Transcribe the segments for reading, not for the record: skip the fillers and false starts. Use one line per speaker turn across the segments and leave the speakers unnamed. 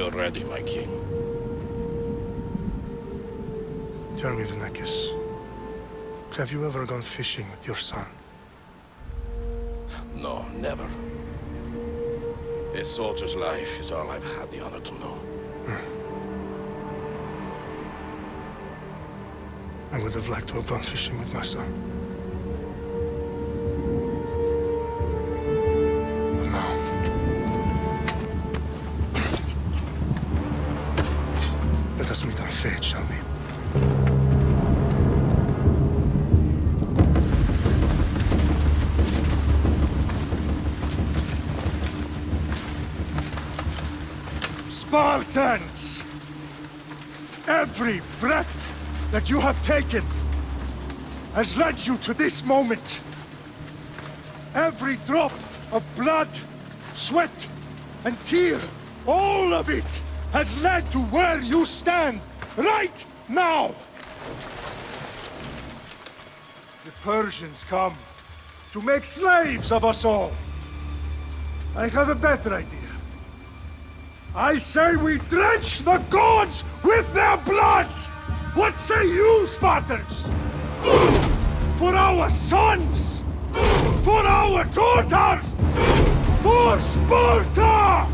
you're ready, my king.
Tell me, Vinakis, have you ever gone fishing with your son?
No, never. A soldier's life is all I've had the honor to know.
I would have liked to have gone fishing with my son. But now... let us meet our fate, shall we? Spartans! Every breath that you have taken has led you to this moment. Every drop of blood, sweat, and tear, all of it has led to where you stand right now. The Persians come to make slaves of us all. I have a better idea. I say we drench the gods with their blood! What say you, Spartans? For our sons! For our daughters! For Sparta!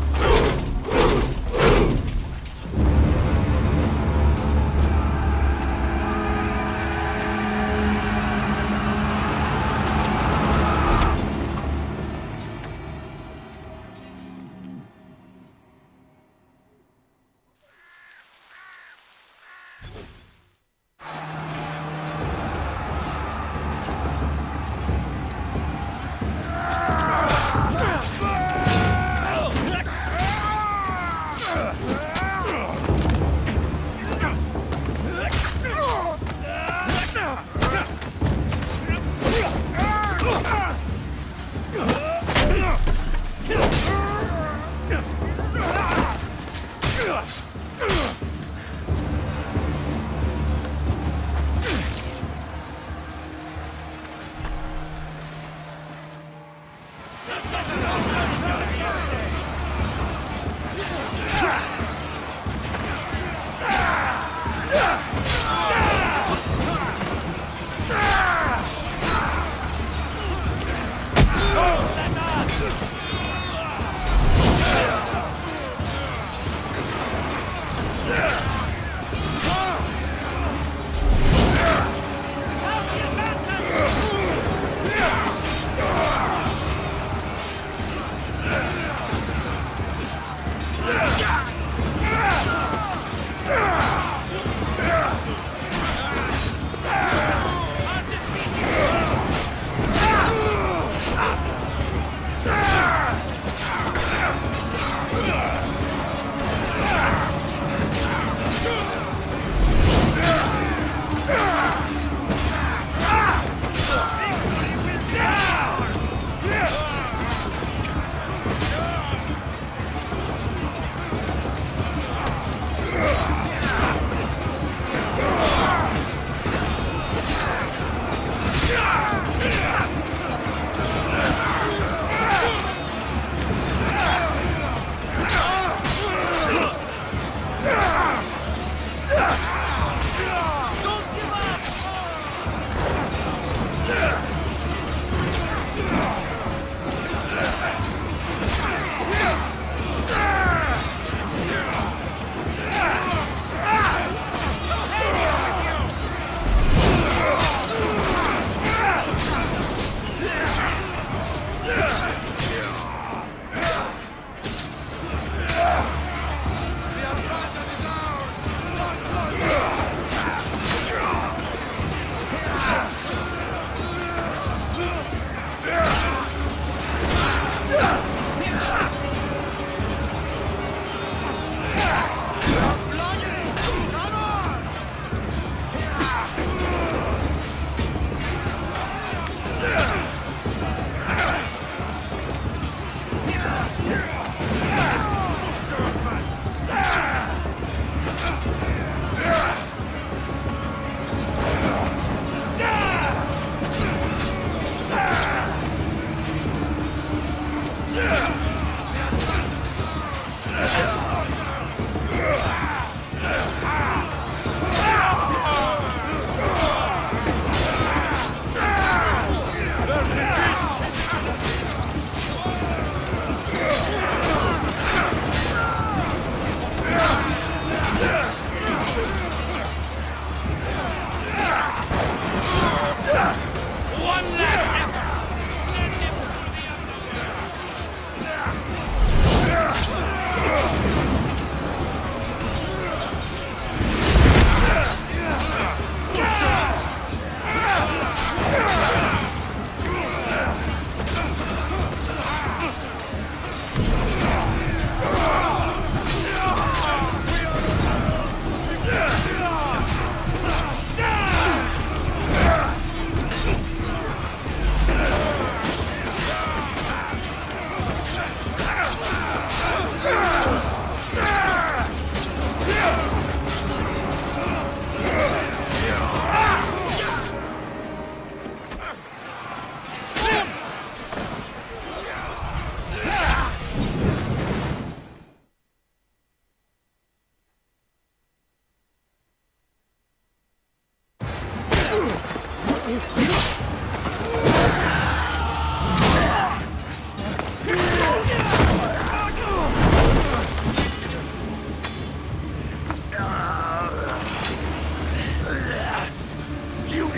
Puny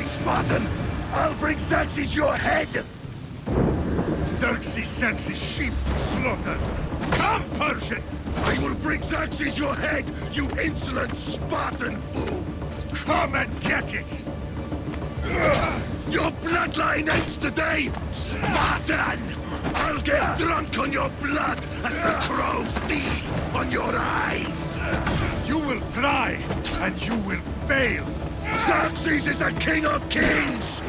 Spartan! I'll bring Xerxes your head!
Xerxes sends his sheep to slaughter. Come, Persian!
I will bring Xerxes your head, you insolent Spartan fool!
Come and get it!
Your bloodline ends today, Spartan! I'll get drunk on your blood as the crows feed on your eyes!
You will try, and you will fail!
Xerxes is the king of kings!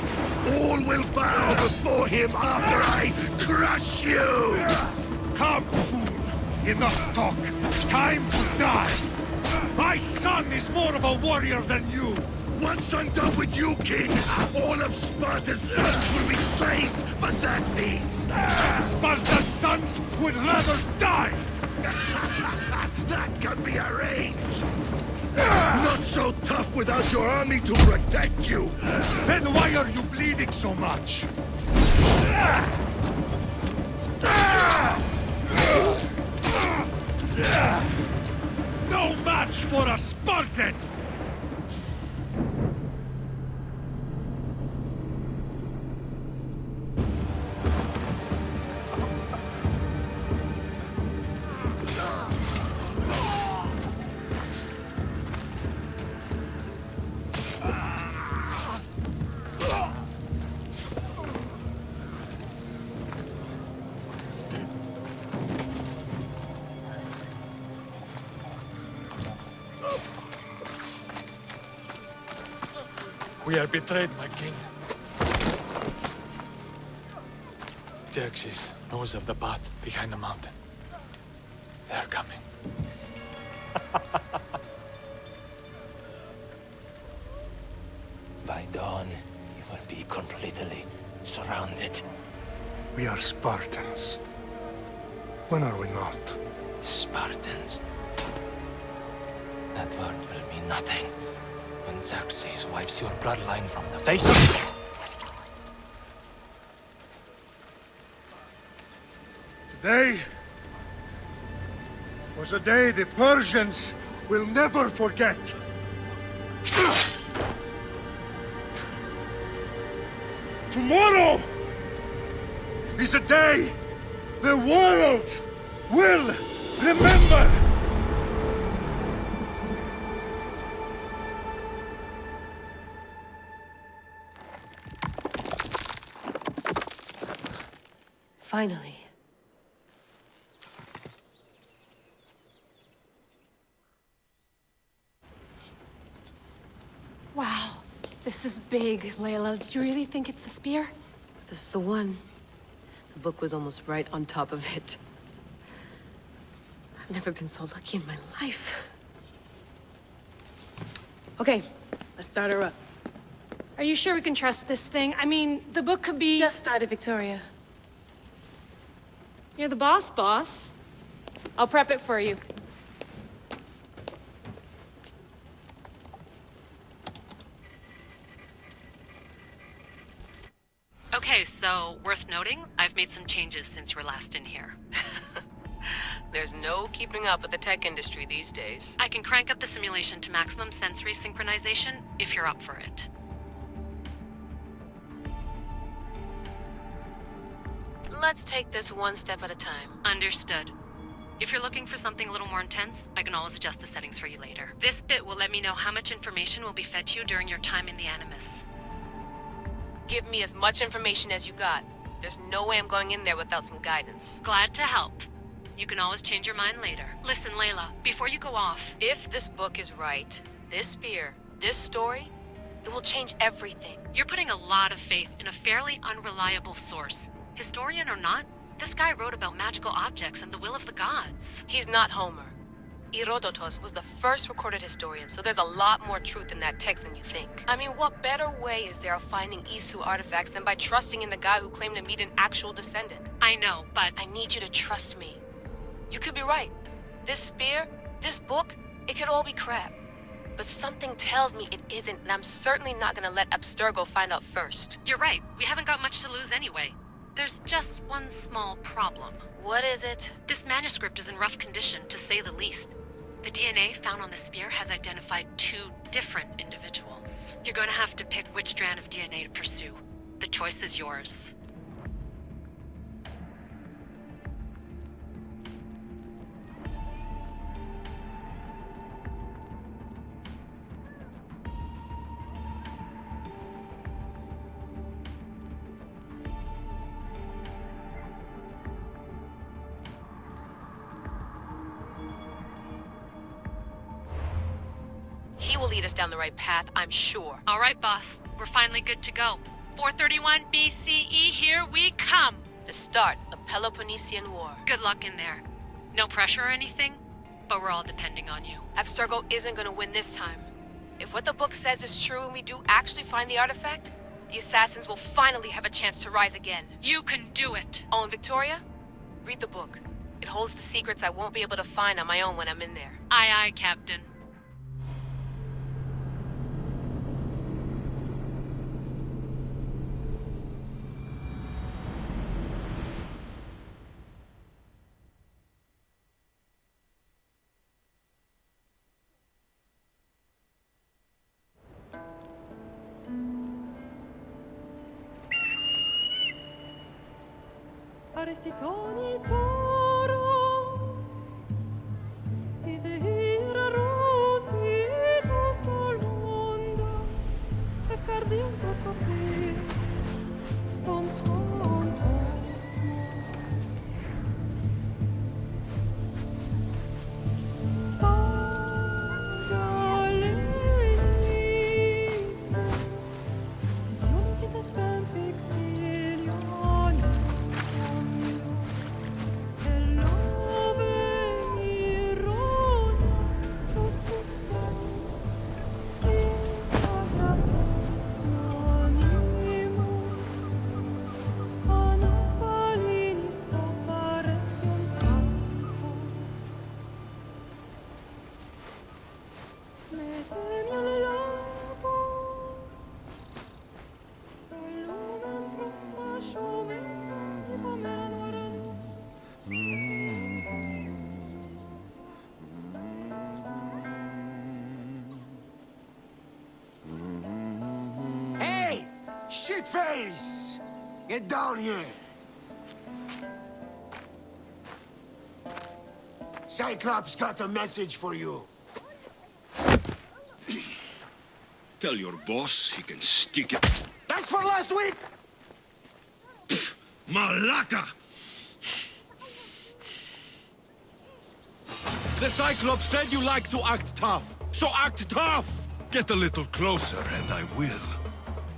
All will bow before him after I crush you!
Come, fool! Enough talk! Time to die! My son is more of a warrior than you!
Once I'm done with you, king, all of Sparta's sons will be slaves for Xerxes!
Sparta's sons would rather die!
That can be arranged! Not so tough without your army to protect you!
Then why are you bleeding so much? No match for a Spartan!
We are betrayed, my king. Xerxes knows of the path behind the mountain. They're coming.
By dawn, you will be completely surrounded.
We are Spartans. When are we not?
Spartans. That word will mean nothing when Xerxes wipes your bloodline from the face of...
Today was a day the Persians will never forget. Tomorrow is a day the world will remember.
Finally.
Wow, this is big, Layla. Do you really think it's the spear?
This is the one. The book was almost right on top of it. I've never been so lucky in my life. Okay, let's start her up.
Are you sure we can trust this thing? I mean, the book could be...
Just started, Victoria.
You're the boss. I'll prep it for you.
Okay, so, worth noting, I've made some changes since you were last in here.
There's no keeping up with the tech industry these days.
I can crank up the simulation to maximum sensory synchronization, if you're up for it.
Let's take this one step at a time.
Understood. If you're looking for something a little more intense, I can always adjust the settings for you later. This bit will let me know how much information will be fed to you during your time in the Animus.
Give me as much information as you got. There's no way I'm going in there without some guidance.
Glad to help. You can always change your mind later. Listen, Layla, before you go off...
If this book is right, this spear, this story, it will change everything.
You're putting a lot of faith in a fairly unreliable source. Historian or not, this guy wrote about magical objects and the will of the gods.
He's not Homer. Herodotus was the first recorded historian, so there's a lot more truth in that text than you think. I mean, what better way is there of finding Isu artifacts than by trusting in the guy who claimed to meet an actual descendant?
I know, but...
I need you to trust me. You could be right. This spear, this book, it could all be crap. But something tells me it isn't, and I'm certainly not gonna let Abstergo find out first.
You're right. We haven't got much to lose anyway. There's just one small problem.
What is it?
This manuscript is in rough condition, to say the least. The DNA found on the spear has identified 2 different individuals. You're gonna have to pick which strand of DNA to pursue. The choice is yours.
He will lead us down the right path, I'm sure.
All right, boss. We're finally good to go. 431 BCE, here we come!
To start the Peloponnesian War.
Good luck in there. No pressure or anything, but we're all depending on you.
Abstergo isn't gonna win this time. If what the book says is true and we do actually find the artifact, the assassins will finally have a chance to rise again.
You can do it!
Oh, and Victoria? Read the book. It holds the secrets I won't be able to find on my own when I'm in there.
Aye, aye, Captain.
Arestitoni toro, idehira rositos tolmondas, efcardios proscopir, ton son portmo. Pagalenise, ionikites ben fixilionis.
Shitface! Get down here! Cyclops got a message for you.
Tell your boss he can stick it.
That's for last week!
Malaka! The Cyclops said you like to act tough, so act tough! Get a little closer and I will.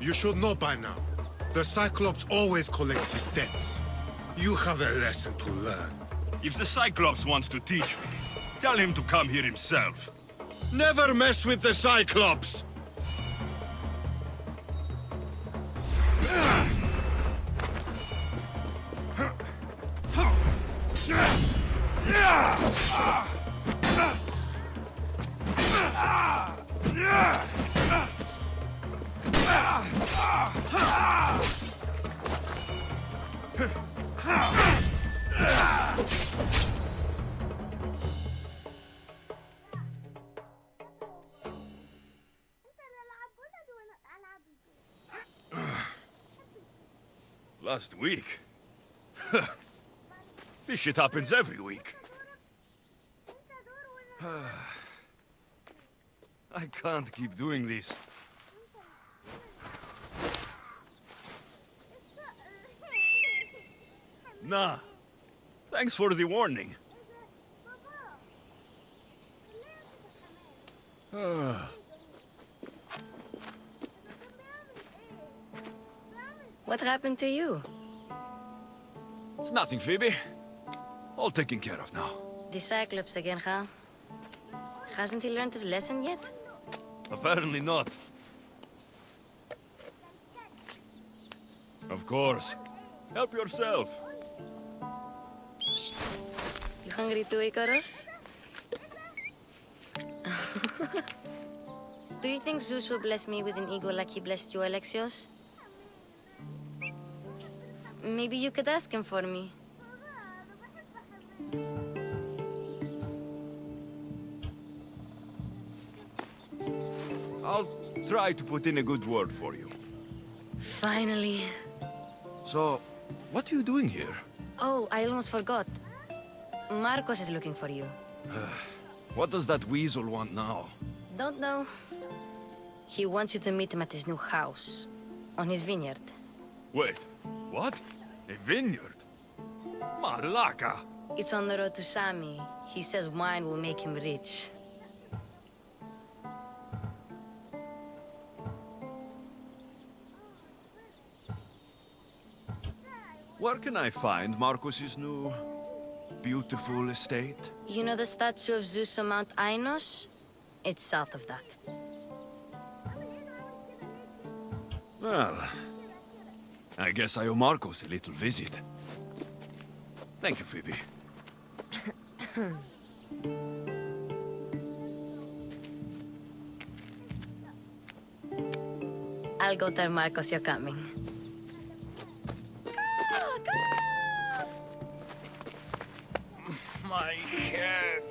You should know by now. The Cyclops always collects his debts. You have a lesson to learn.
If the Cyclops wants to teach me, tell him to come here himself.
Never mess with the Cyclops!
Last week? This shit happens every week. I can't keep doing this. Nah. Thanks for the warning.
What happened to you?
It's nothing, Phoebe. All taken care of now.
The Cyclops again, huh? Hasn't he learned his lesson yet?
Apparently not. Of course. Help yourself.
You hungry too, Icarus? Do you think Zeus will bless me with an ego like he blessed you, Alexios? Maybe you could ask him for me.
I'll try to put in a good word for you.
Finally.
So, what are you doing here?
Oh, I almost forgot. Marcos is looking for you.
What does that weasel want now?
Don't know. He wants you to meet him at his new house. On his vineyard.
Wait, what? A vineyard? Malaka!
It's on the road to Sami. He says wine will make him rich.
Where can I find Marcos's new, beautiful estate?
You know the statue of Zeus on Mount Ainos? It's south of that.
Well, I guess I owe Marcos a little visit. Thank you, Phoebe.
I'll go tell Marcos you're coming.
My head.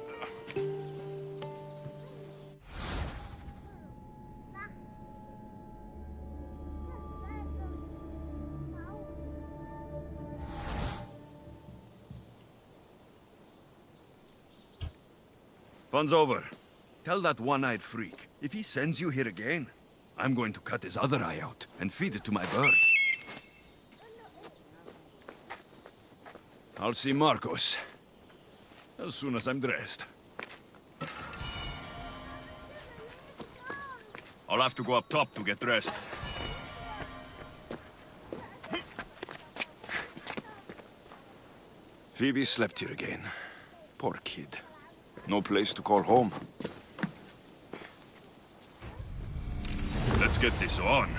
Fun's over. Tell that one-eyed freak, if he sends you here again, I'm going to cut his other eye out and feed it to my bird. I'll see Marcos as soon as I'm dressed. I'll have to go up top to get dressed. Phoebe slept here again. Poor kid. No place to call home. Let's get this on.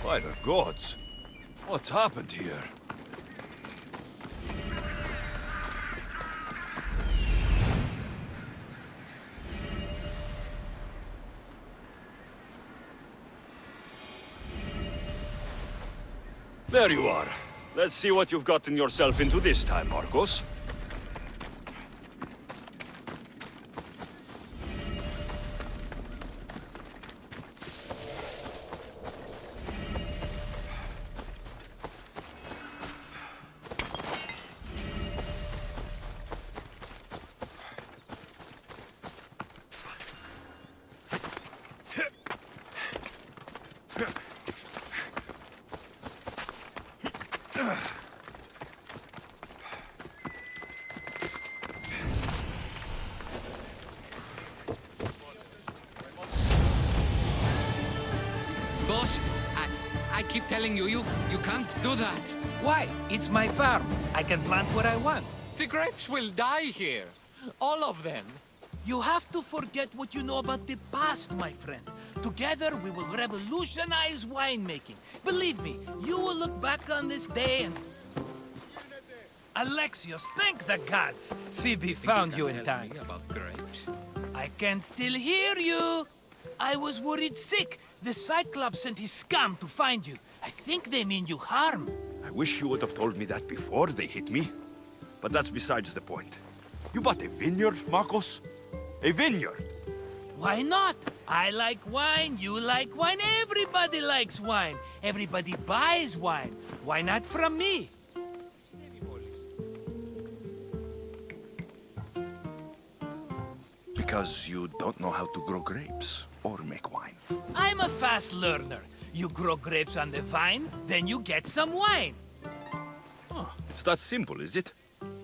By the gods! What's happened here? There you are. Let's see what you've gotten yourself into this time, Marcos.
Boss, I keep telling you, you can't do that.
Why? It's my farm. I can plant what I want.
The grapes will die here. All of them.
You have to forget what you know about the past, my friend. Together, we will revolutionize winemaking. Believe me, you will look back on this day and... Alexios, thank the gods! Phoebe found you in time.
About grapes?
I can still hear you! I was worried sick. The Cyclops sent his scum to find you. I think they mean you harm.
I wish you would have told me that before they hit me. But that's besides the point. You bought a vineyard, Marcos? A vineyard?
Why not? I like wine, you like wine, everybody likes wine. Everybody buys wine. Why not from me?
Because you don't know how to grow grapes or make wine.
I'm a fast learner. You grow grapes on the vine, then you get some wine.
Oh, it's that simple, is it?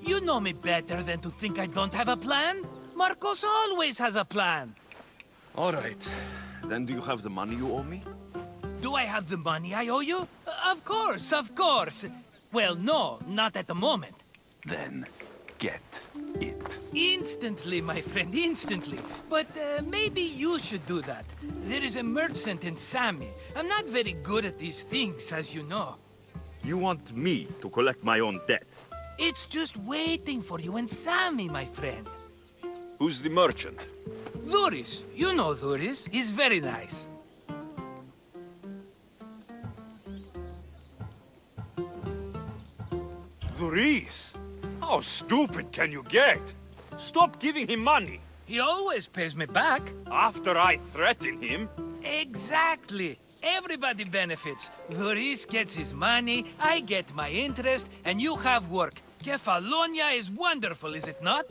You know me better than to think I don't have a plan. Marcos always has a plan.
All right. Then do you have the money you owe me?
Do I have the money I owe you? Of course, of course. Well, no, not at the moment.
Then get it.
Instantly, my friend, instantly. But maybe you should do that. There is a merchant in Sami. I'm not very good at these things, as you know.
You want me to collect my own debt?
It's just waiting for you in Sami, my friend.
Who's the merchant?
Dhuris. You know Dhuris. He's very nice.
Dhuris? How stupid can you get? Stop giving him money.
He always pays me back.
After I threaten him?
Exactly. Everybody benefits. Dhuris gets his money, I get my interest, and you have work. Kefalonia is wonderful, is it not?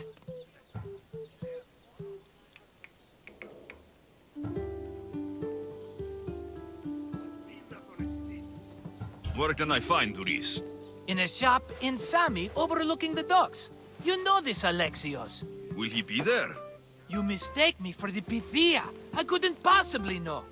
Where can I find Dhuris?
In a shop in Sami overlooking the docks. You know this, Alexios.
Will he be there?
You mistake me for the Pythia. I couldn't possibly know.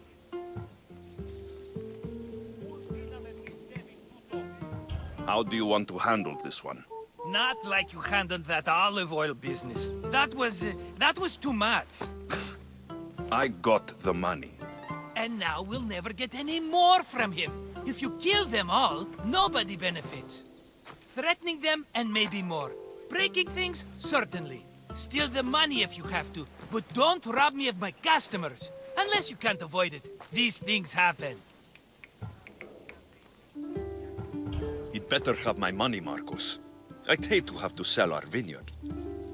How do you want to handle this one?
Not like you handled that olive oil business. That was too much.
I got the money.
And now we'll never get any more from him. If you kill them all, nobody benefits. Threatening them, and maybe more. Breaking things, certainly. Steal the money if you have to, but don't rob me of my customers. Unless you can't avoid it. These things happen.
He'd better have my money, Marcos. I'd hate to have to sell our vineyard.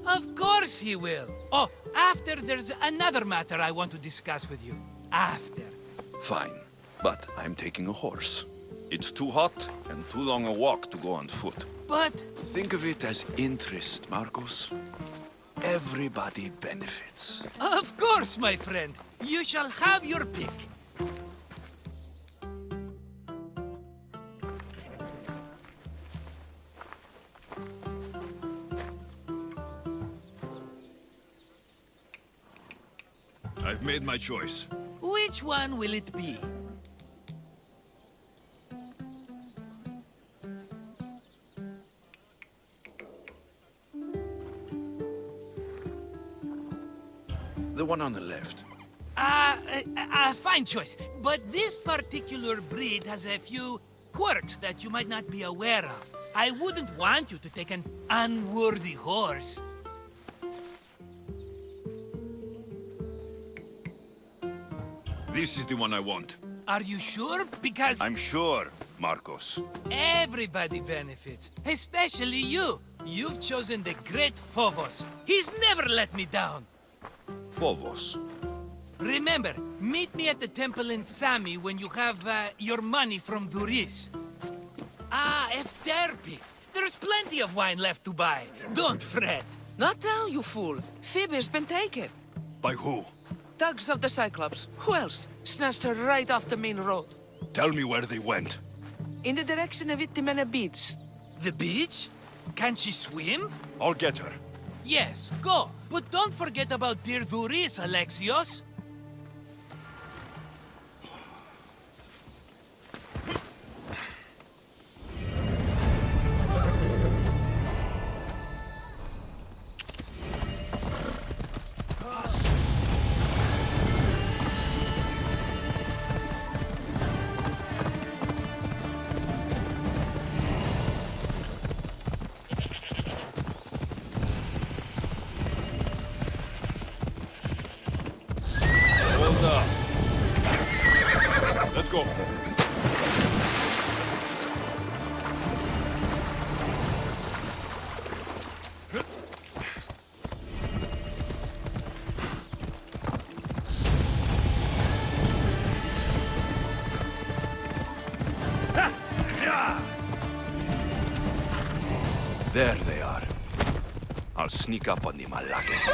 Of course he will. Oh, after there's another matter I want to discuss with you. After.
Fine, but I'm taking a horse. It's too hot and too long a walk to go on foot.
But...
Think of it as interest, Marcos. Everybody benefits.
Of course, my friend. You shall have your pick.
I've made my choice.
Which one will it be?
The one on the left.
Fine choice. But this particular breed has a few quirks that you might not be aware of. I wouldn't want you to take an unworthy horse.
This is the one I want.
Are you sure? Because
I'm sure, Marcos.
everybody benefits, especially you. You've chosen the great Phobos. He's never let me down.
Phobos.
Remember, meet me at the temple in Sami when you have your money from Duris. Efterpi. There's plenty of wine left to buy. Don't fret.
Not now, you fool. Phoebe's been taken.
By who?
Thugs of the Cyclops. Who else? Snatched her right off the main road.
Tell me where they went.
In the direction of Itimena Beach.
The beach? Can she swim?
I'll get her.
Yes, go. But don't forget about dear Duris, Alexios.
Let's go. There they are. I'll sneak up on the Malakis.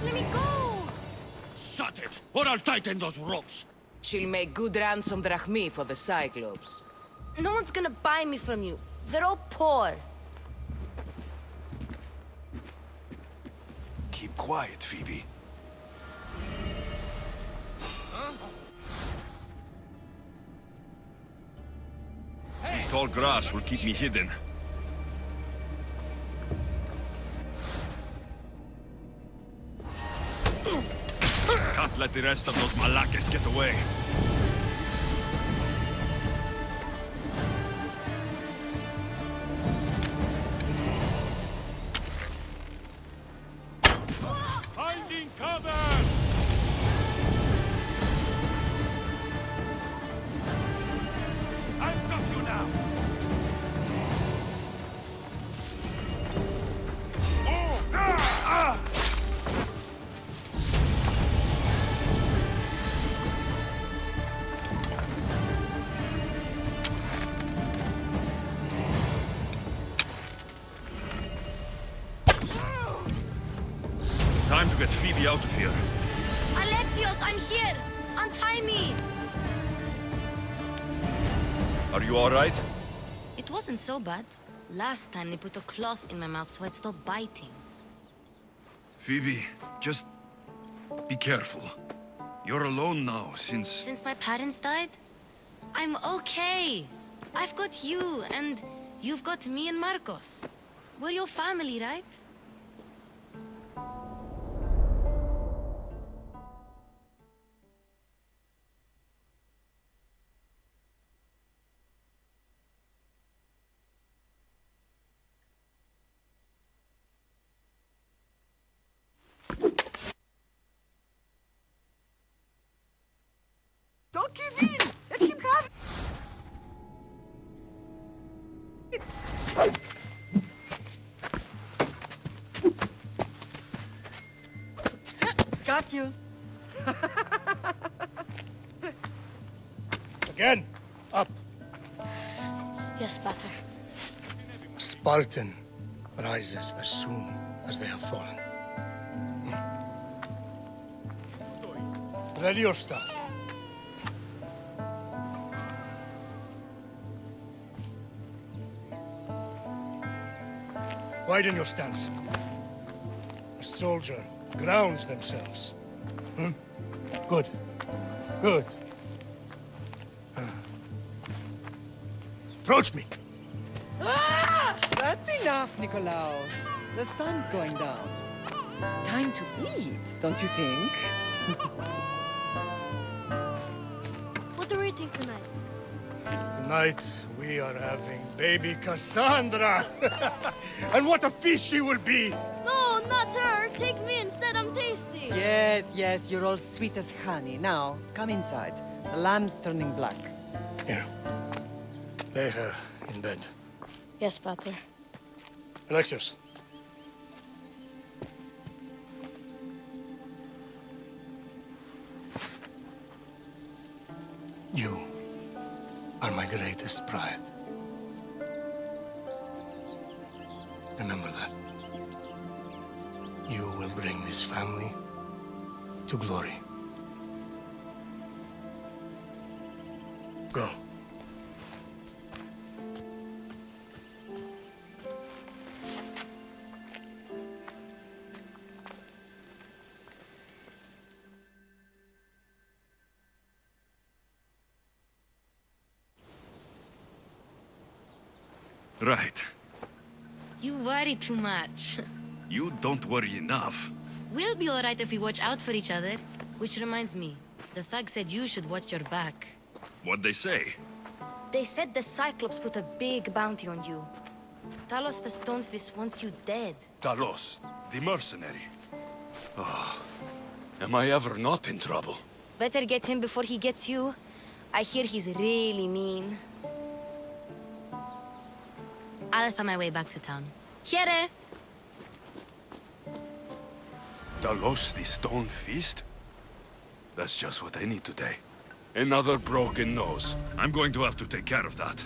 Let me go!
Shut it, or I'll tighten those ropes.
She'll make good ransom drachmi for the Cyclops.
No one's gonna buy me from you. They're all poor.
Keep quiet, Phoebe. This tall grass will keep me hidden. Can't let the rest of those Malakis get away.
Finding cover! I've got you now!
Time to get Phoebe out of here.
Alexios, I'm here! Untie me!
Are you all right?
It wasn't so bad. Last time they put a cloth in my mouth so I'd stop biting.
Phoebe, just be careful. You're alone now since...
Since my parents died, I'm okay. I've got you, and you've got me and Marcos. We're your family, right?
Don't give in! Let him have it! Got you.
Again, up.
Yes, Pater.
A Spartan rises as soon as they have fallen. Ready your staff. Widen your stance. A soldier grounds themselves Good. Good. Approach me.
That's enough, Nikolaus. The sun's going down. Time to eat, don't you think?
What are we eating tonight?
Tonight, we are having baby Cassandra. And what a feast she will be!
No, not her. Take me instead. I'm tasty.
Yes, yes, you're all sweet as honey. Now, come inside. The lamb's turning black.
Here. Lay her in bed.
Yes, Pater.
Alexis. You are my greatest pride. Remember that. You will bring this family to glory. Go.
Right.
You worry too much.
You don't worry enough.
We'll be alright if we watch out for each other. Which reminds me, the thug said you should watch your back.
What'd they say?
They said the Cyclops put a big bounty on you. Talos the Stonefist wants you dead.
Talos, the mercenary. Oh, am I ever not in trouble?
Better get him before he gets you. I hear he's really mean. I'll find my way back to town. Here!
Talos, the Stone Fist? That's just what I need today. Another broken nose. I'm going to have to take care of that.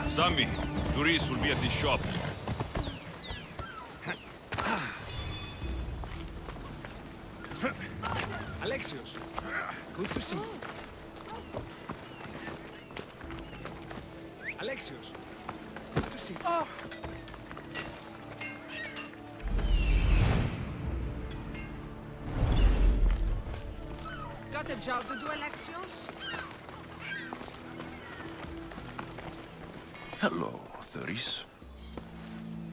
Sammy, Doris will be at the shop.
Alexis, good to see you. Alexis, good to see you.
Got a job to do, Alexis?
Hello, Doris.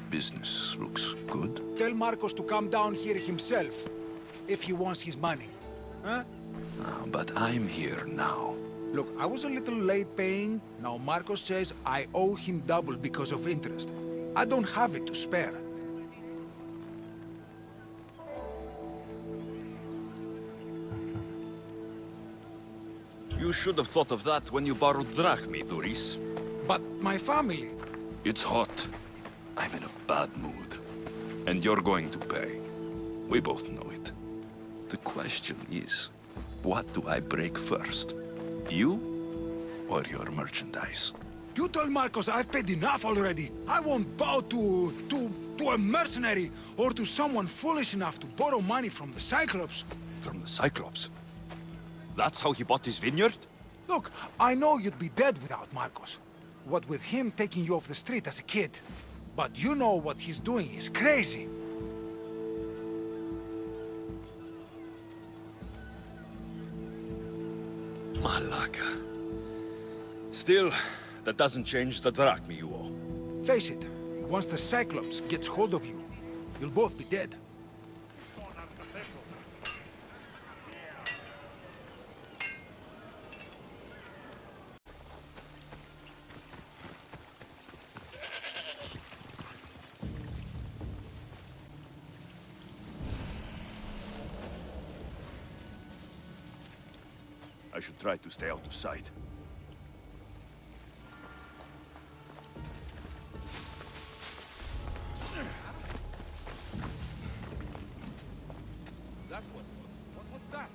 Business looks good.
Tell Marcos to come down here himself, if he wants his money. Huh?
But I'm here now.
Look, I was a little late paying. Now Marcos says I owe him double because of interest. I don't have it to spare.
You should have thought of that when you borrowed drachmi, Doris.
But my family...
It's hot. I'm in a bad mood. And you're going to pay. We both know it. The question is,
What do I break first? You or your merchandise?
You told Marcos I've paid enough already. I won't bow to a mercenary or to someone foolish enough to borrow money from the Cyclops.
From the Cyclops? That's how he bought his vineyard?
Look, I know you'd be dead without Marcos. What with him taking you off the street as a kid. But you know what he's doing is crazy.
Malaka. Still, that doesn't change the drachma you owe.
Face it, once the Cyclops gets hold of you, you'll both be dead.
I should try to stay out of sight.
What was that?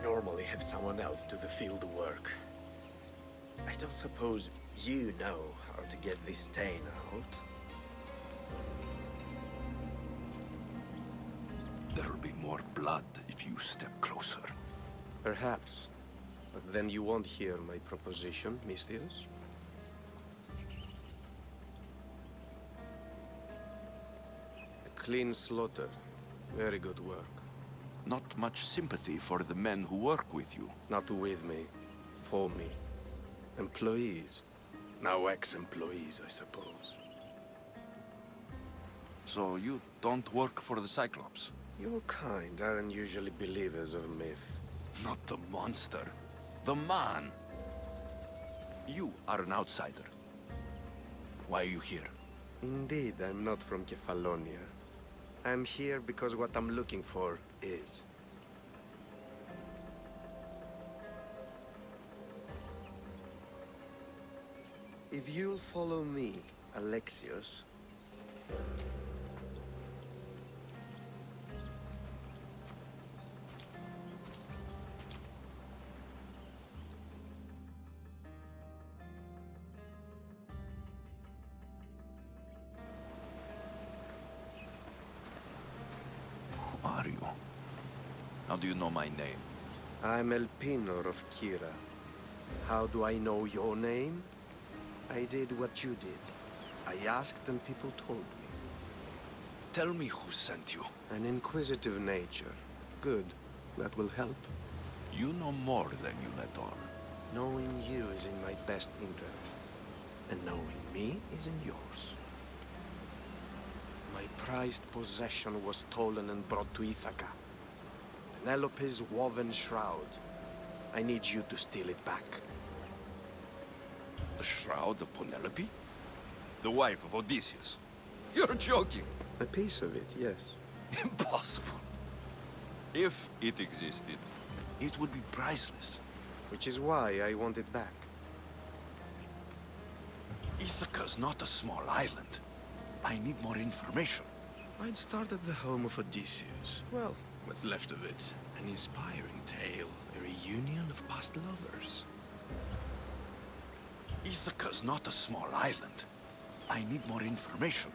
Normally have someone else do the field work. I don't suppose you know how to get this stain out.
There'll be more blood if you step closer.
Perhaps. But then you won't hear my proposition, Mistius. A clean slaughter. Very good work.
Not much sympathy for the men who work with you.
Not with me. For me. Employees. Now ex-employees, I suppose.
So you don't work for the Cyclops?
Your kind aren't usually believers of myth.
Not the monster. The man. You are an outsider. Why are you here?
Indeed, I'm not from Kefalonia. I'm here because what I'm looking for is. If you'll follow me, Alexeus.
Who are you? How do you know my name?
I'm Elpinor of Kira. How do I know your name? I did what you did. I asked and people told me.
Tell me who sent you.
An inquisitive nature. Good. That will help.
You know more than you let on.
Knowing you is in my best interest. And knowing me is in yours. My prized possession was stolen and brought to Ithaca. Penelope's woven shroud. I need you to steal it back.
The shroud of Penelope? The wife of Odysseus? You're joking.
A piece of it, yes.
Impossible. If it existed, it would be priceless.
Which is why I want it back.
Ithaca's not a small island. I need more information.
I'd start at the home of Odysseus. Well, what's left of it. An inspiring tale. A reunion of past lovers.
Ithaca's not a small island. I need more information.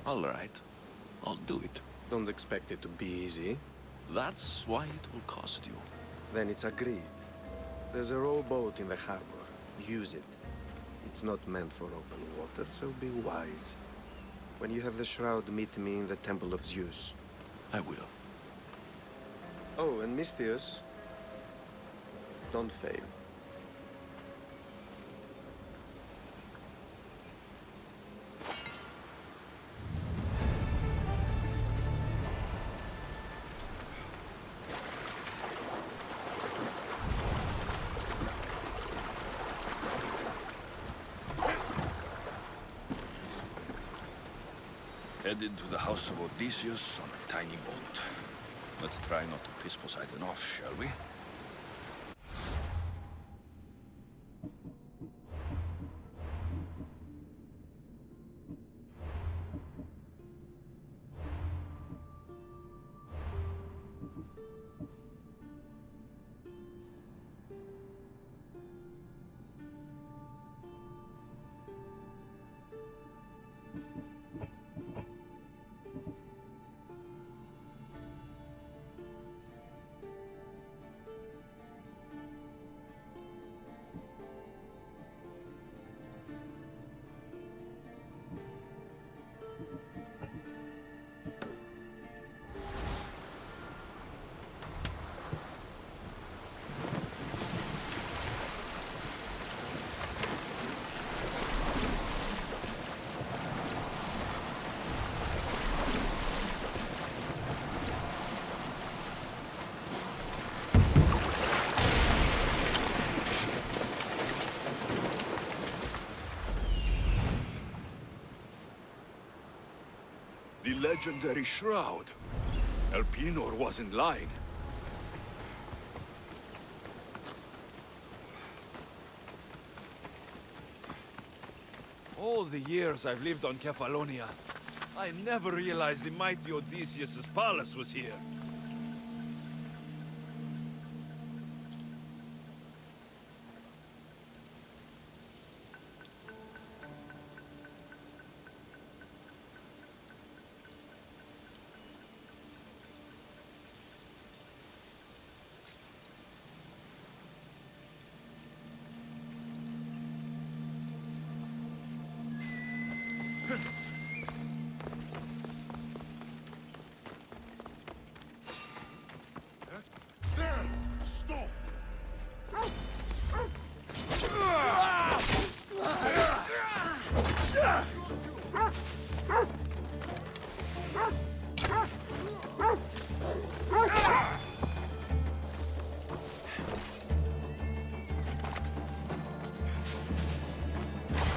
All right. I'll do it.
Don't expect it to be easy.
That's why it will cost you.
Then it's agreed. There's a rowboat in the harbor. Use it. It's not meant for open water, so be wise. When you have the shroud, meet me in the Temple of Zeus.
I will.
Oh, and Mystius, don't fail.
Headed to the house of Odysseus on a tiny boat. Let's try not to piss Poseidon off, shall we? The legendary shroud. Elpenor wasn't lying.
All the years I've lived on Kefalonia, I never realized the mighty Odysseus' palace was here.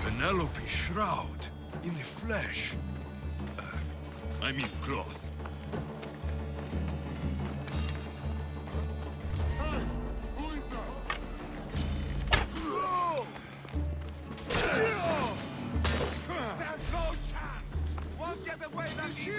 Penelope's shroud in the flesh. I mean cloth.
There's no chance! Won't get away that easy!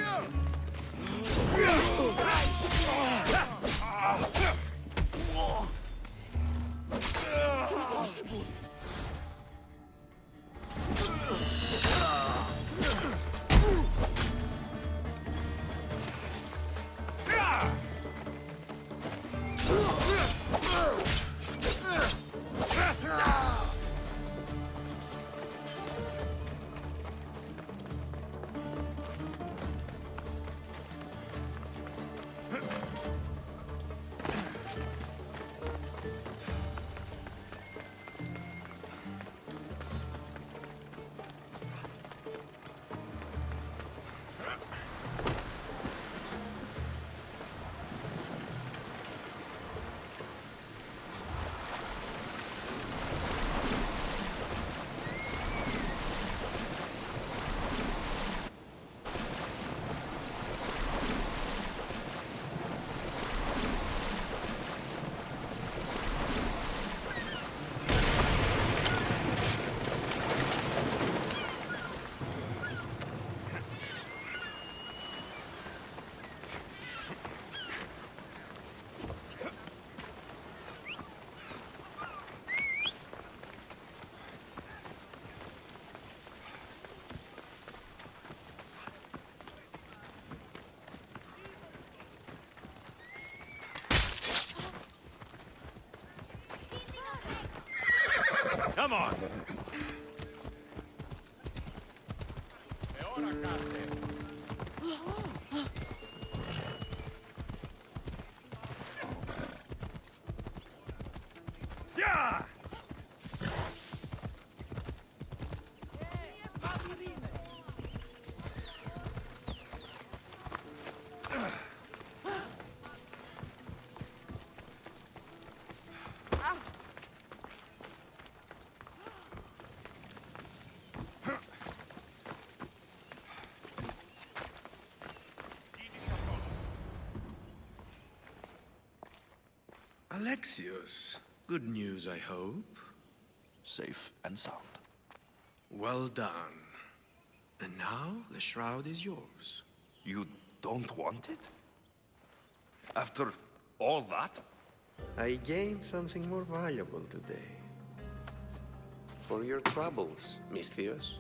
Come on! Yeah!
Alexeus, good news, I hope.
Safe and sound.
Well done. And now the shroud is yours.
You don't want it? After all that?
I gained something more valuable today. For your troubles, Misthios.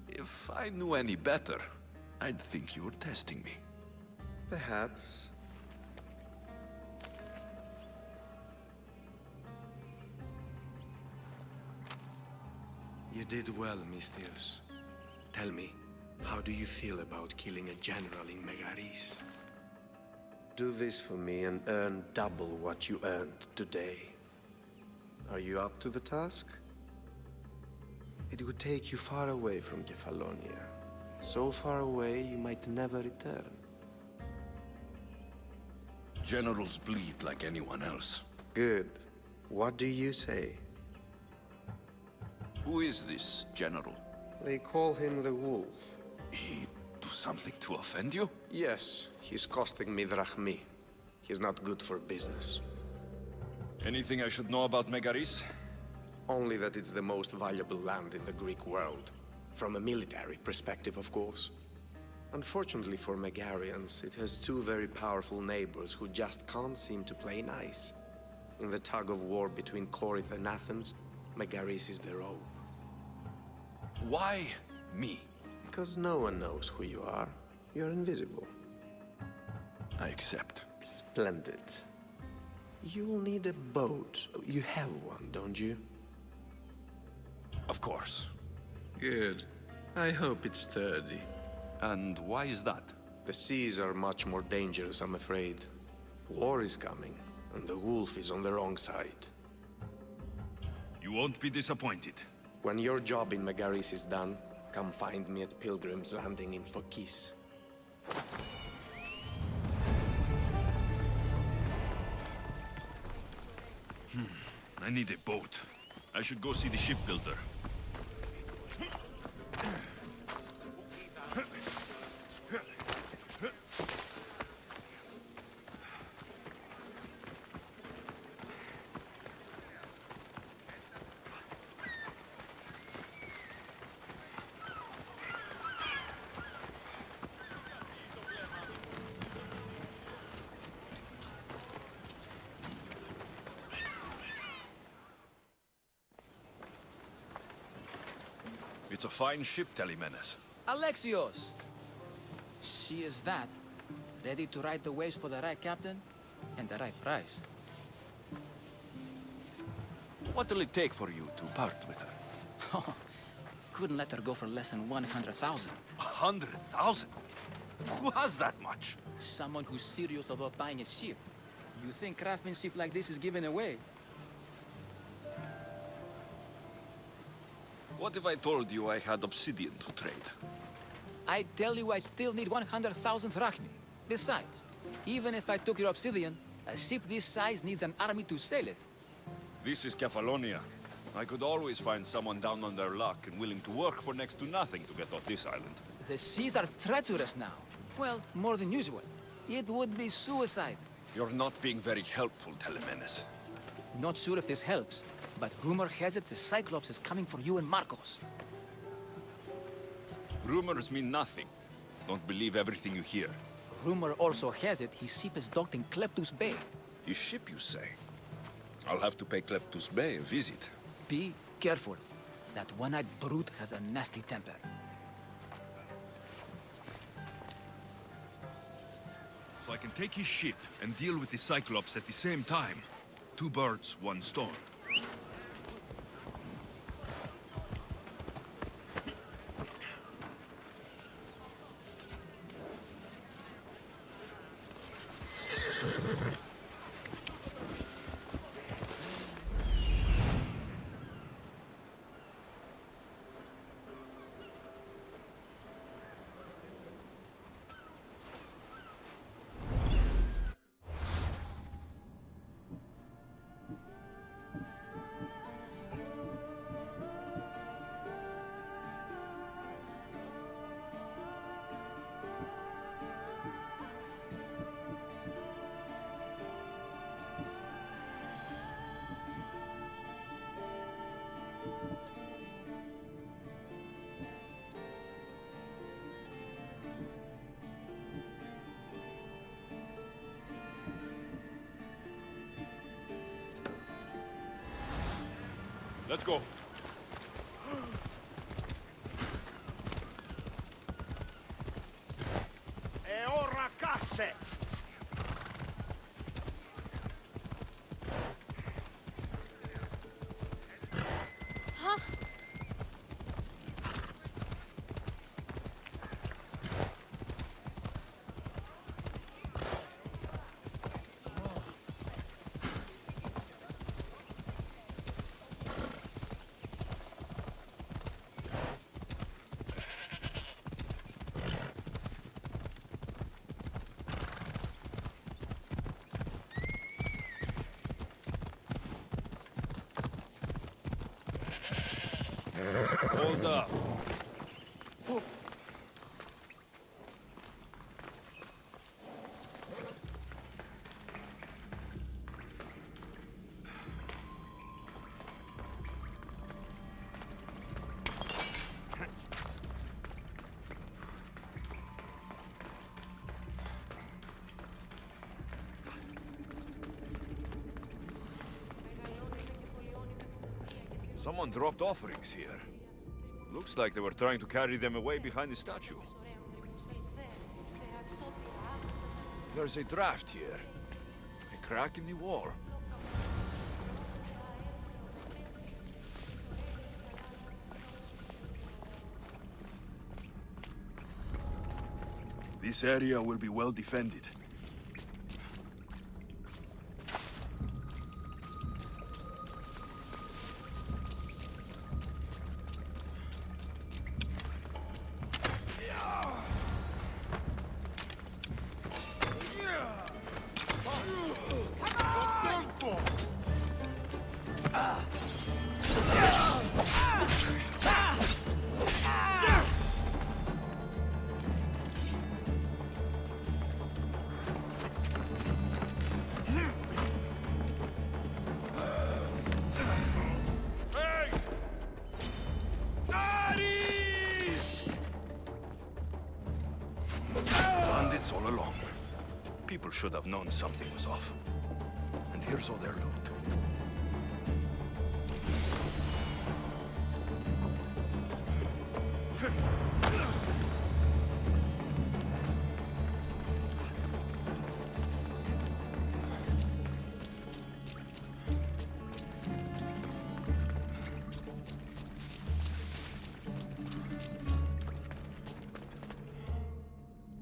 If I knew any better, I'd think you were testing me.
Perhaps. You did well, Misthios. Tell me, how do you feel about killing a general in Megaris? Do this for me and earn double what you earned today. Are you up to the task? It would take you far away from Kefalonia. So far away you might never return.
Generals bleed like anyone else.
Good. What do you say?
Who is this general?
They call him the Wolf.
He do something to offend you?
Yes, he's costing me drachmi. He's not good for business.
Anything I should know about Megaris?
Only that it's the most valuable land in the Greek world. From a military perspective, of course. Unfortunately for Megarians, it has two very powerful neighbors who just can't seem to play nice. In the tug-of-war between Corinth and Athens, Megaris is their own.
Why me?
Because no one knows who you are. You're invisible.
I accept.
Splendid. You'll need a boat. You have one, don't you?
Of course.
Good. I hope it's sturdy.
And why is that?
The seas are much more dangerous, I'm afraid. War is coming, and the wolf is on the wrong side.
You won't be disappointed.
When your job in Megaris is done, come find me at Pilgrim's Landing in Phokis.
I need a boat. I should go see the shipbuilder. It's a fine ship, Telemenes.
Alexios! She is that. Ready to ride the waves for the right captain and the right price.
What'll it take for you to part with her?
Couldn't let her go for less than 100,000.
100,000? Who has that much?
Someone who's serious about buying a ship. You think craftsmanship like this is given away?
What if I told you I had obsidian to trade?
I tell you I still need 100,000 drachmi. Besides, even if I took your obsidian, a ship this size needs an army to sail it.
This is Kefalonia. I could always find someone down on their luck and willing to work for next to nothing to get off this island.
The seas are treacherous now. Well, more than usual. It would be suicide.
You're not being very helpful, Telemenes.
Not sure if this helps, but rumor has it the Cyclops is coming for you and Marcos.
Rumors mean nothing. Don't believe everything you hear.
Rumor also has it his ship is docked in Kleptus Bay.
His ship, you say? I'll have to pay Kleptus Bay a visit.
Be careful. That one-eyed brute has a nasty temper.
So I can take his ship and deal with the Cyclops at the same time. Two birds, one stone.
Let's go.
E ora casse!
Huh?
Hold up. Someone dropped offerings here. Looks like they were trying to carry them away behind the statue. There's a draft here. A crack in the wall.
This area will be well defended. All along. People should have known something was off. And here's all their loot.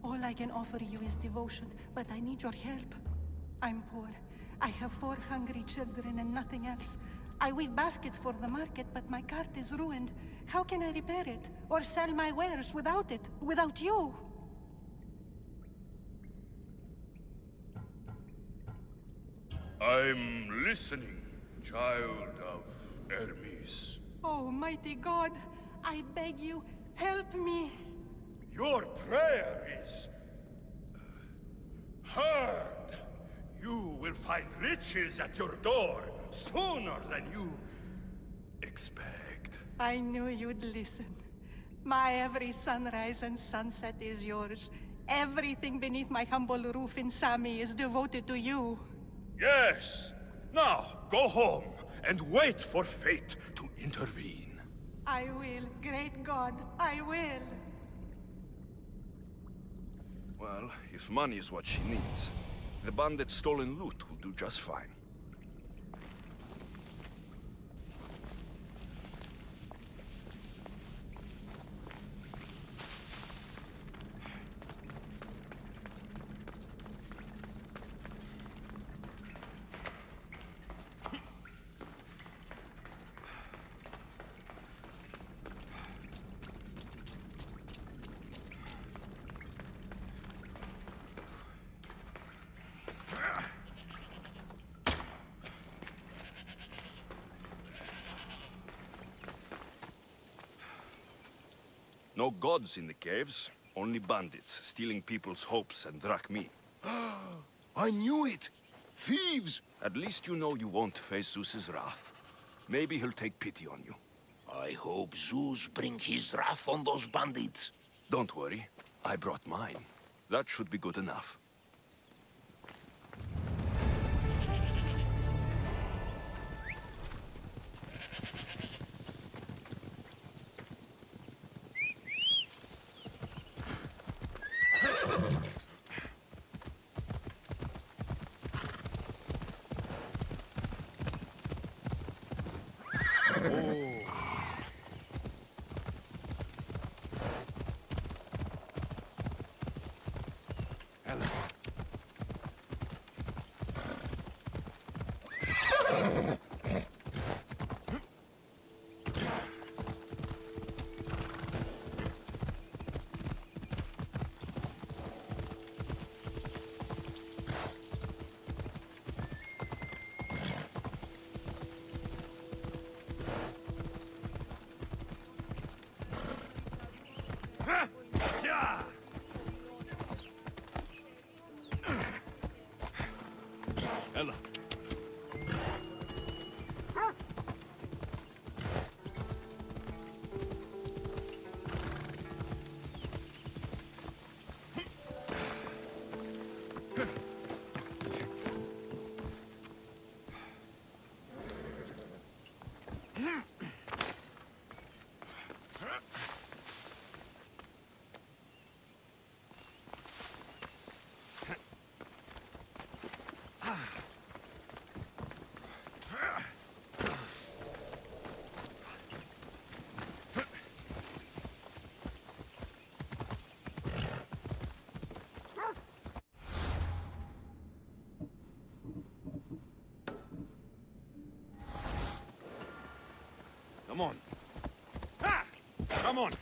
All I can offer you is devotion, but I need your help. I'm poor. I have 4 hungry children and nothing else. I weave baskets for the market, but my cart is ruined. How can I repair it? Or sell my wares without it? Without you?
I'm listening, child of Hermes.
Oh, mighty God, I beg you, help me.
Your prayer is heard. You will find riches at your door sooner than you expect.
I knew you'd listen. My every sunrise and sunset is yours. Everything beneath my humble roof in Sami is devoted to you.
Yes. Now, go home and wait for fate to intervene.
I will, great God, I will.
Well, if money is what she needs, the bandit's stolen loot will do just fine. No gods in the caves, only bandits, stealing people's hopes and drachmi.
I knew it! Thieves!
At least you know you won't face Zeus's wrath. Maybe he'll take pity on you.
I hope Zeus bring his wrath on those bandits.
Don't worry, I brought mine. That should be good enough. Come on. Ah! Come on.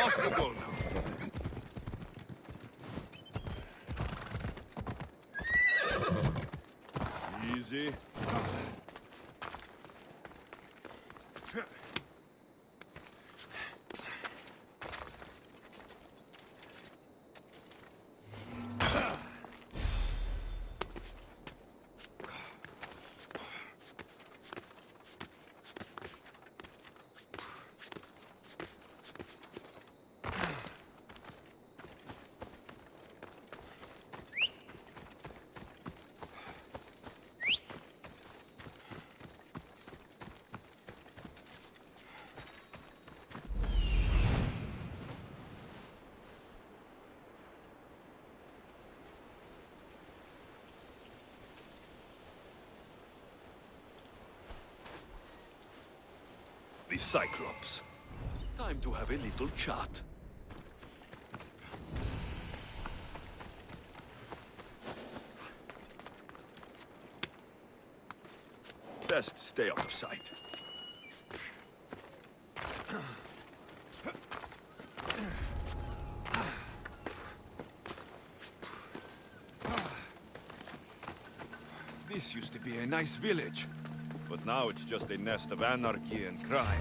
Off we go now. Easy. The Cyclops. Time to have a little chat. Best stay out of sight. This used to be a nice village. But now it's just a nest of anarchy and crime.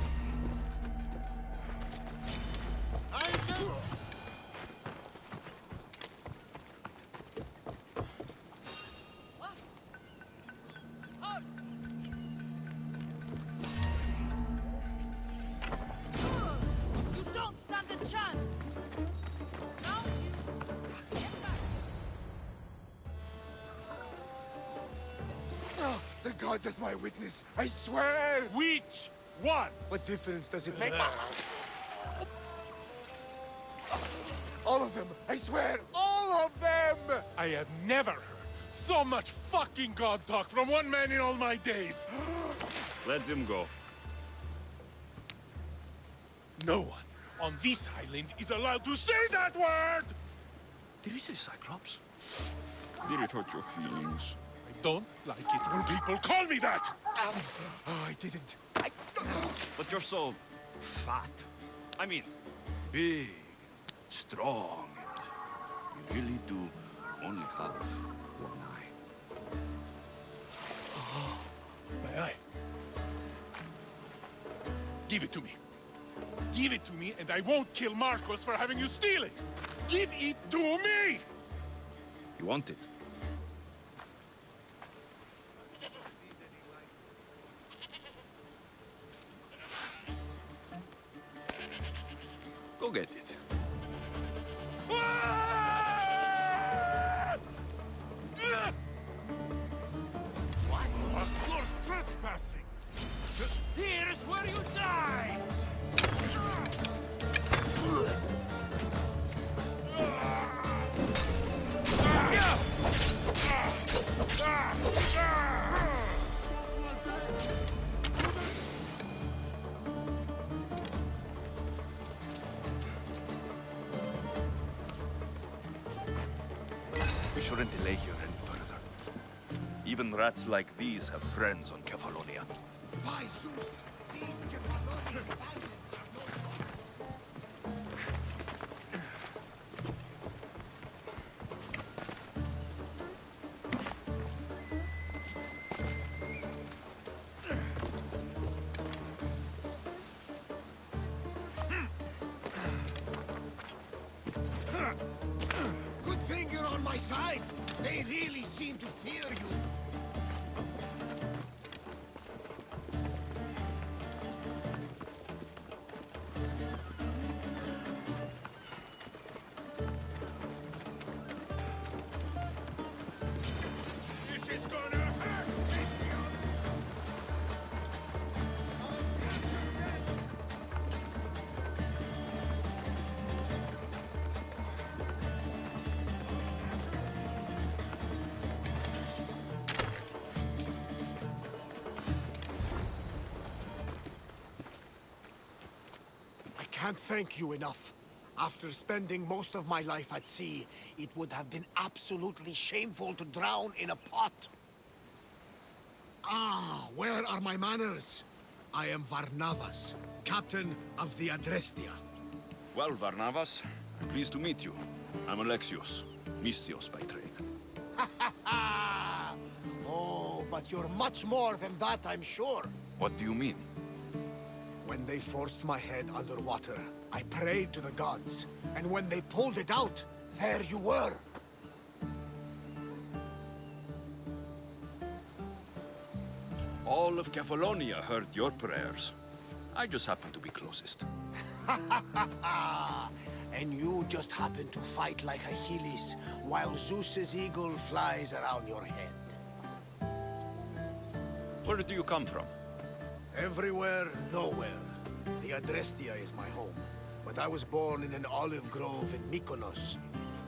You don't stand a chance!
The gods as my witness, I swear!
Which one?
What difference does it make? All of them, I swear, all of them!
I have never heard so much fucking god talk from one man in all my days.
Let him go.
No one on this island is allowed to say that word!
Did he say Cyclops? Did it hurt your feelings?
I don't like it when people call me that!
Oh, I didn't.
But you're so fat. I mean, big, strong. And you really do only have one eye.
My eye. Give it to me. Give it to me and I won't kill Marcos for having you steal it! Give it to me!
You want it? Go get it.
What? You're trespassing! Here's where you die!
We shouldn't delay here any further. Even rats like these have friends on Kefalonia.
By Zeus, these Kefalonian bandits have no...
my side! They really seem to fear you!
This is gonna hurt!
I can't thank you enough. After spending most of my life at sea, it would have been absolutely shameful to drown in a pot. Ah, where are my manners? I am Varnavas, captain of the Adrestia.
Well, Varnavas, I'm pleased to meet you. I'm Alexios, Mystios by trade.
Oh, but you're much more than that, I'm sure.
What do you mean?
When they forced my head underwater, I prayed to the gods. And when they pulled it out, there you were.
All of Cephalonia heard your prayers. I just happened to be closest.
And you just happen to fight like Achilles, while Zeus's eagle flies around your head.
Where do you come from?
Everywhere, nowhere. The Adrestia is my home, but I was born in an olive grove in Mykonos.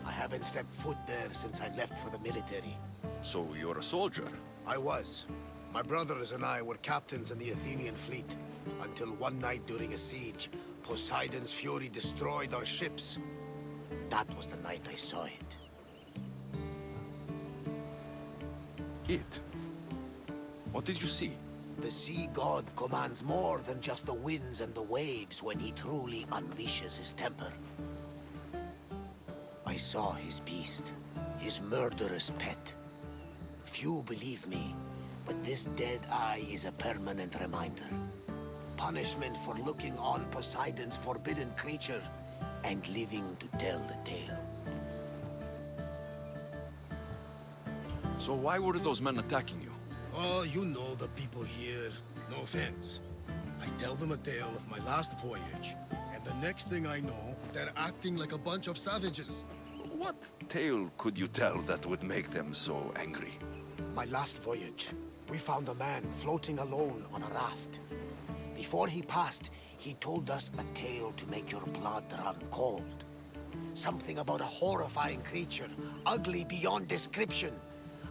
I haven't stepped foot there since I left for the military.
So you're a soldier?
I was. My brothers and I were captains in the Athenian fleet, until one night during a siege, Poseidon's fury destroyed our ships. That was the night I saw it.
It? What did you see?
The sea god commands more than just the winds and the waves when he truly unleashes his temper. I saw his beast, his murderous pet. Few believe me, but this dead eye is a permanent reminder. Punishment for looking on Poseidon's forbidden creature and living to tell the tale.
So why were those men attacking you?
Oh, you know the people here. No offense. I tell them a tale of my last voyage, and the next thing I know, they're acting like a bunch of savages.
What tale could you tell that would make them so angry?
My last voyage, we found a man floating alone on a raft. Before he passed, he told us a tale to make your blood run cold. Something about a horrifying creature, ugly beyond description.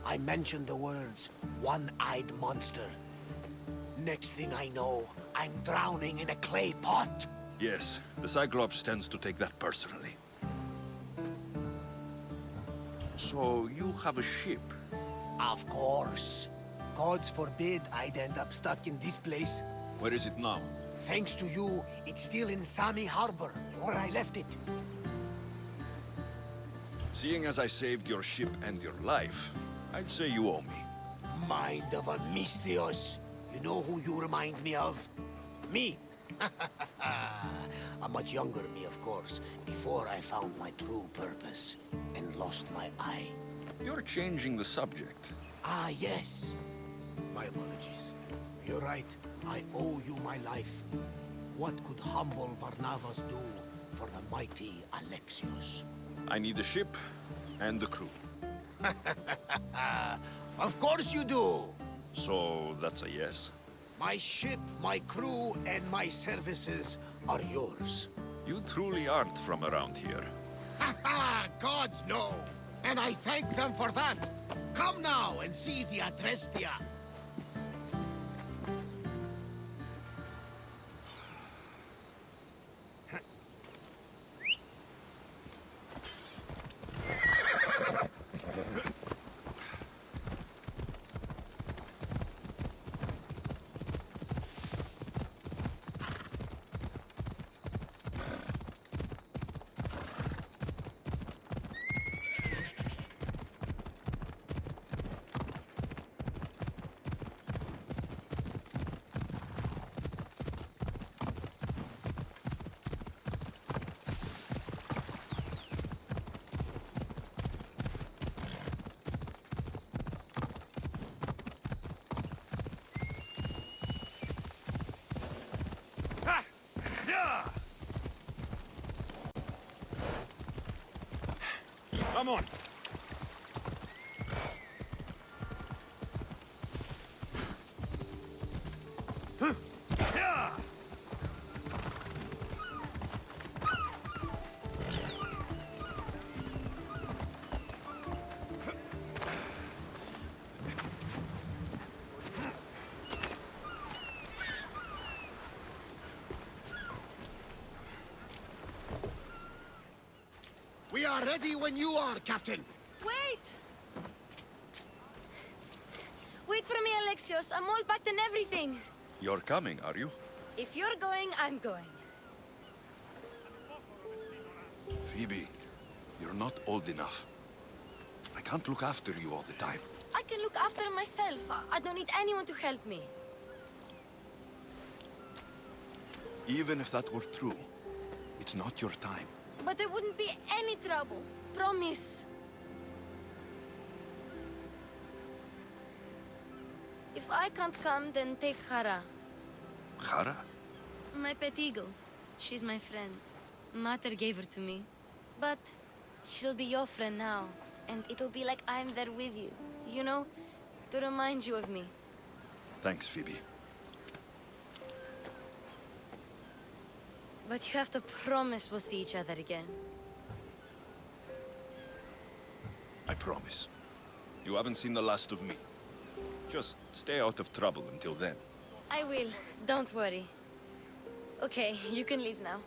I mentioned the words, one-eyed monster. Next thing I know, I'm drowning in a clay pot.
Yes, the Cyclops tends to take that personally. So you have a ship?
Of course. Gods forbid I'd end up stuck in this place.
Where is it now?
Thanks to you, it's still in Sami Harbor, where I left it.
Seeing as I saved your ship and your life, I'd say you owe me.
Mind of a Mystios. You know who you remind me of? Me. A much younger me, of course, before I found my true purpose and lost my eye.
You're changing the subject.
Ah, yes. My apologies. You're right. I owe you my life. What could humble Varnavas do for the mighty Alexios?
I need a ship and the crew.
Of course you do!
So that's a yes?
My ship, my crew, and my services are yours.
You truly aren't from around here.
Ha ha! Gods know! And I thank them for that! Come now and see the Adrestia!
Come on.
We are ready when you are, Captain.
Wait! Wait for me, Alexios. I'm all packed and everything.
You're coming, are you?
If you're going, I'm going.
Phoebe, you're not old enough. I can't look after you all the time.
I can look after myself. I don't need anyone to help me.
Even if that were true, it's not your time.
But there wouldn't be any trouble. Promise. If I can't come, then take Hara.
Hara?
My pet eagle. She's my friend. Mater gave her to me. But she'll be your friend now. And it'll be like I'm there with you. You know? To remind you of me.
Thanks, Phoebe.
But you have to promise we'll see each other again.
I promise. You haven't seen the last of me. Just stay out of trouble until then.
I will. Don't worry. Okay, you can leave now.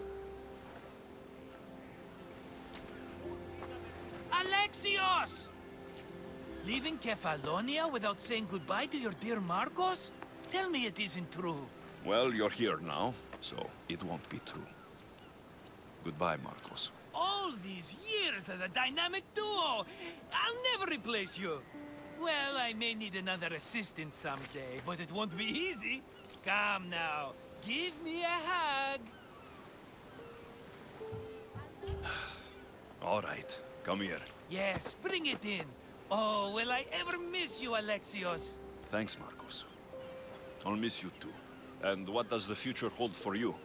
Alexios! Leaving Kefalonia without saying goodbye to your dear Marcos? Tell me it isn't true.
Well, you're here now, so it won't be true. Goodbye, Marcos.
All these years as a dynamic duo! I'll never replace you! Well, I may need another assistant someday, but it won't be easy. Come now, give me a hug.
All right, come here.
Yes, bring it in. Oh, will I ever miss you, Alexios?
Thanks, Marcos. I'll miss you too. And what does the future hold for you?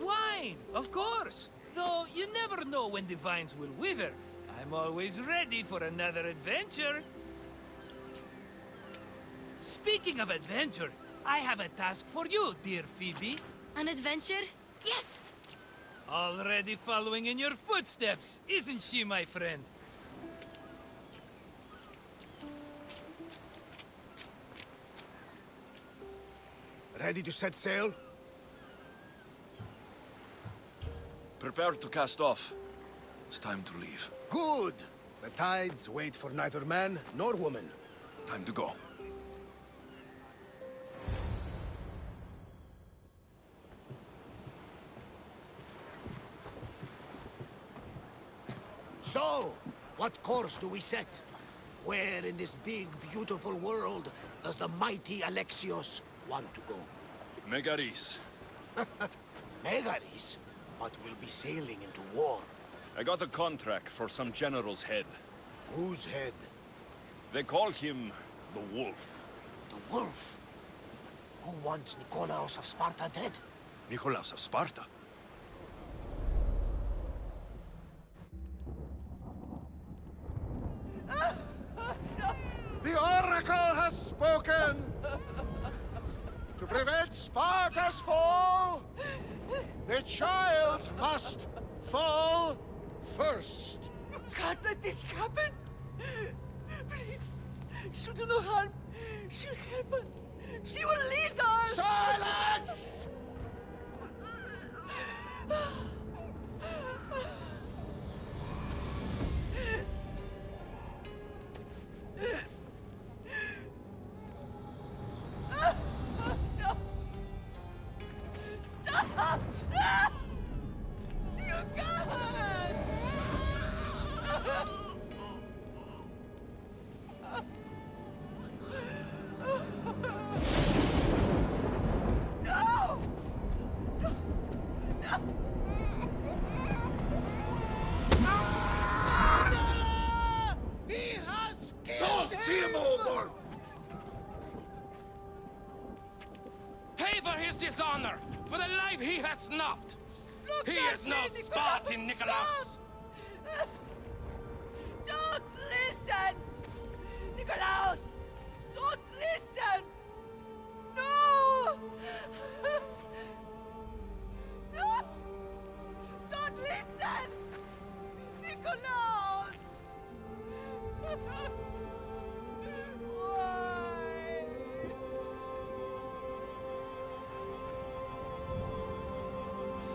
Wine, of course. Though you never know when the vines will wither. I'm always ready for another adventure. Speaking of adventure, I have a task for you, dear Phoebe.
An adventure? Yes!
Already following in your footsteps, isn't she, my friend?
Ready to set sail?
Prepare to cast off. It's time to leave.
Good! The tides wait for neither man nor woman.
Time to go.
So, what course do we set? Where in this big, beautiful world does the mighty Alexios want to go?
Megaris.
Megaris? But we'll be sailing into war.
I got a contract for some general's head.
Whose head?
They call him the Wolf.
The Wolf? Who wants Nikolaos of Sparta dead?
Nikolaos of Sparta?
The Oracle has spoken! To prevent Sparta's fall, the child must fall first.
You can't let this happen! Please, she'll do no harm. She'll help us. She will lead us!
Silence!
Stop! You can't! No! No! He has killed
Don't see him over!
Pay for his dishonor, for the life he has snuffed.
Look
He
at
is no
me,
Spartan, Nicholas.
Don't!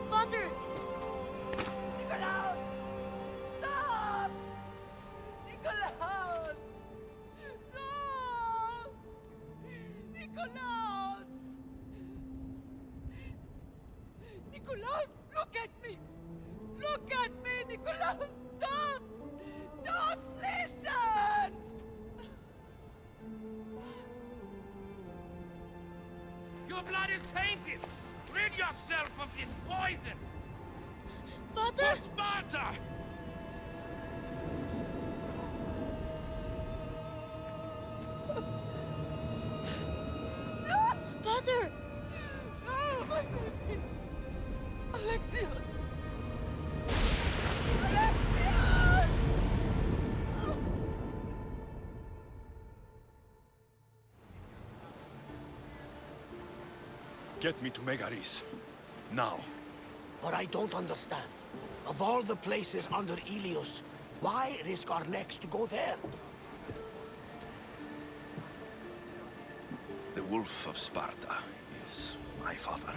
Father!
Nikolaus! Stop! Nikolaus! No! Nikolaus! Nikolaus, look at me! Look at me, Nikolaus! Don't! Don't listen!
Your blood is tainted! Rid yourself of this poison!
Father!
For Sparta!
Father!
No, my baby! Alexios! Alexios!
Get me to Megaris. Now.
But I don't understand. Of all the places under Ilios, why risk our necks to go there?
The Wolf of Sparta is my father.